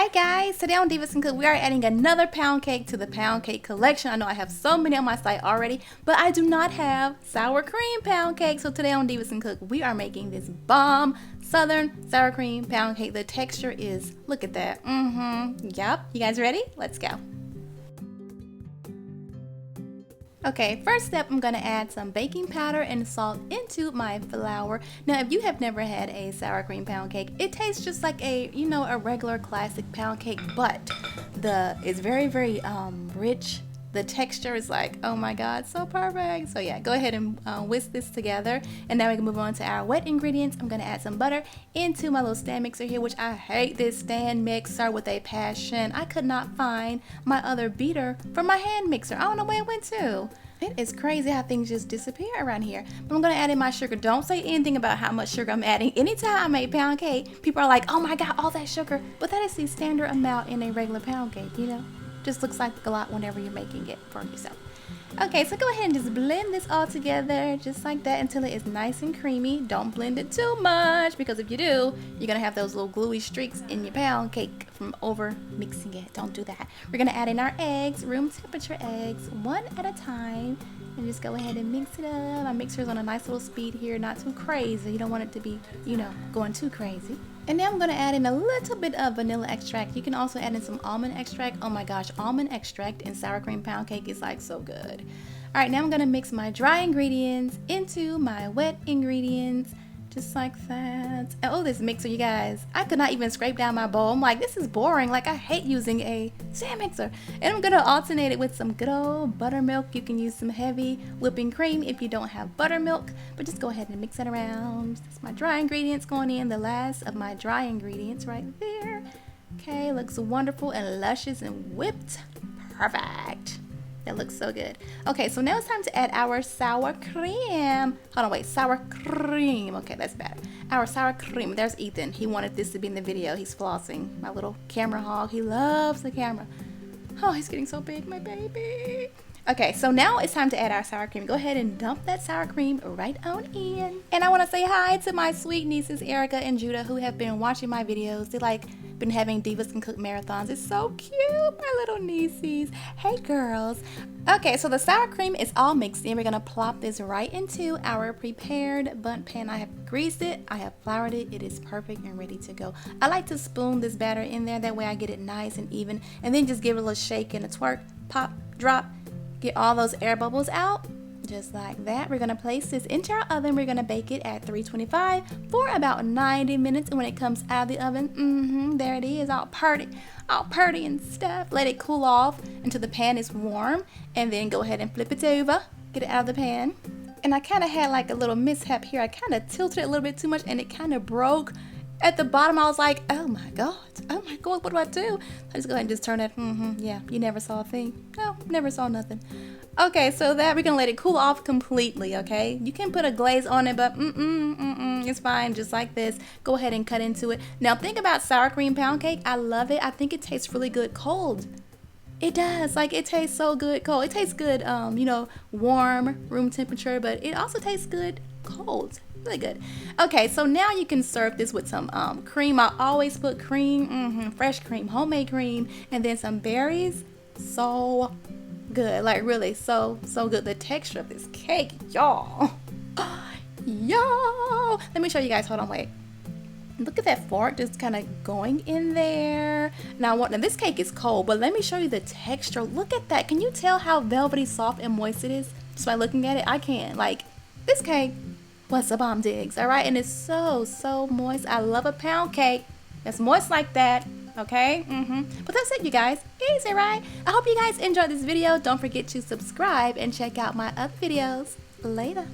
Alright guys, today on Divas and Cook we are adding another pound cake to the pound cake collection. I know I have so many on my site already, but I do not have sour cream pound cake. So today on Divas and Cook we are making this bomb southern sour cream pound cake. The texture is, look at that. Yep. You guys ready? Let's go. Okay, first step, I'm going to add some baking powder and salt into my flour. Now, if you have never had a sour cream pound cake, it tastes just like a regular classic pound cake, but it's very, very rich. The texture is like, oh my God, so perfect. So yeah, go ahead and whisk this together. And now we can move on to our wet ingredients. I'm gonna add some butter into my little stand mixer here, which I hate this stand mixer with a passion. I could not find my other beater for my hand mixer. I don't know where it went to. It is crazy how things just disappear around here. But I'm gonna add in my sugar. Don't say anything about how much sugar I'm adding. Anytime I make pound cake, people are like, oh my God, all that sugar. But that is the standard amount in a regular pound cake, you know? Just looks like a lot whenever you're making it for yourself. Okay, so go ahead and just blend this all together just like that until it is nice and creamy. Don't blend it too much, because if you do, you're gonna have those little gluey streaks in your pound cake from over mixing it. Don't do that. We're gonna add in our eggs, room temperature eggs, one at a time, and just go ahead and mix it up. My mixer's on a nice little speed here, not too crazy. You don't want it to be, going too crazy. And now I'm going to add in a little bit of vanilla extract. You can also add in some almond extract. Oh my gosh, almond extract in sour cream pound cake is like so good. All right, now I'm going to mix my dry ingredients into my wet ingredients. Just like that. Oh, this mixer, you guys. I could not even scrape down my bowl. I'm like, this is boring. Like, I hate using a stand mixer. And I'm going to alternate it with some good old buttermilk. You can use some heavy whipping cream if you don't have buttermilk. But just go ahead and mix it around. That's my dry ingredients going in. The last of my dry ingredients right there. Okay, looks wonderful and luscious and whipped. Perfect. That looks so good. Okay, so now it's time to add our sour cream. Hold on, wait, sour cream. Okay, that's better. Our sour cream. There's Ethan. He wanted this to be in the video. He's flossing. My little camera hog. He loves the camera. Oh, he's getting so big, my baby. Okay, so now it's time to add our sour cream. Go ahead and dump that sour cream right on in. And I want to say hi to my sweet nieces, Erica and Judah, who have been watching my videos. They been having Divas and Cook marathons. It's so cute, my little nieces. Hey girls. Okay, so the sour cream is all mixed in. We're gonna plop this right into our prepared bundt pan. I have greased it, I have floured it. It is perfect and ready to go. I like to spoon this batter in there, that way I get it nice and even, and then just give it a little shake and a twerk, pop, drop, get all those air bubbles out. Just like that. We're gonna place this into our oven. We're gonna bake it at 325 for about 90 minutes. And when it comes out of the oven, there it is, all pretty and stuff. Let it cool off until the pan is warm, and then go ahead and flip it over, get it out of the pan. And I kind of had like a little mishap here. I kind of tilted it a little bit too much, and it kind of broke at the bottom. I was like, oh my God, what do I do? I just go ahead and just turn it. Yeah, you never saw a thing. No, never saw nothing. Okay, so that we're gonna let it cool off completely, okay? You can put a glaze on it, but it's fine, just like this. Go ahead and cut into it. Now think about sour cream pound cake. I love it. I think it tastes really good cold. It does, like it tastes so good cold. It tastes good, warm, room temperature, but it also tastes good cold. Really good. Okay, so now you can serve this with some cream. I always put cream, fresh cream, homemade cream, and then some berries. So good, like really so good. The texture of this cake, y'all. Let me show you guys. Hold on, wait. Look at that fork just kind of going in there. Now this cake is cold, but let me show you the texture. Look at that. Can you tell how velvety, soft, and moist it is just by looking at it? I can. Like, this cake was a bomb digs, all right? And it's so moist. I love a pound cake that's moist like that. Okay, but that's it, you guys. Easy, right? I hope you guys enjoyed this video. Don't forget to subscribe and check out my other videos. Later.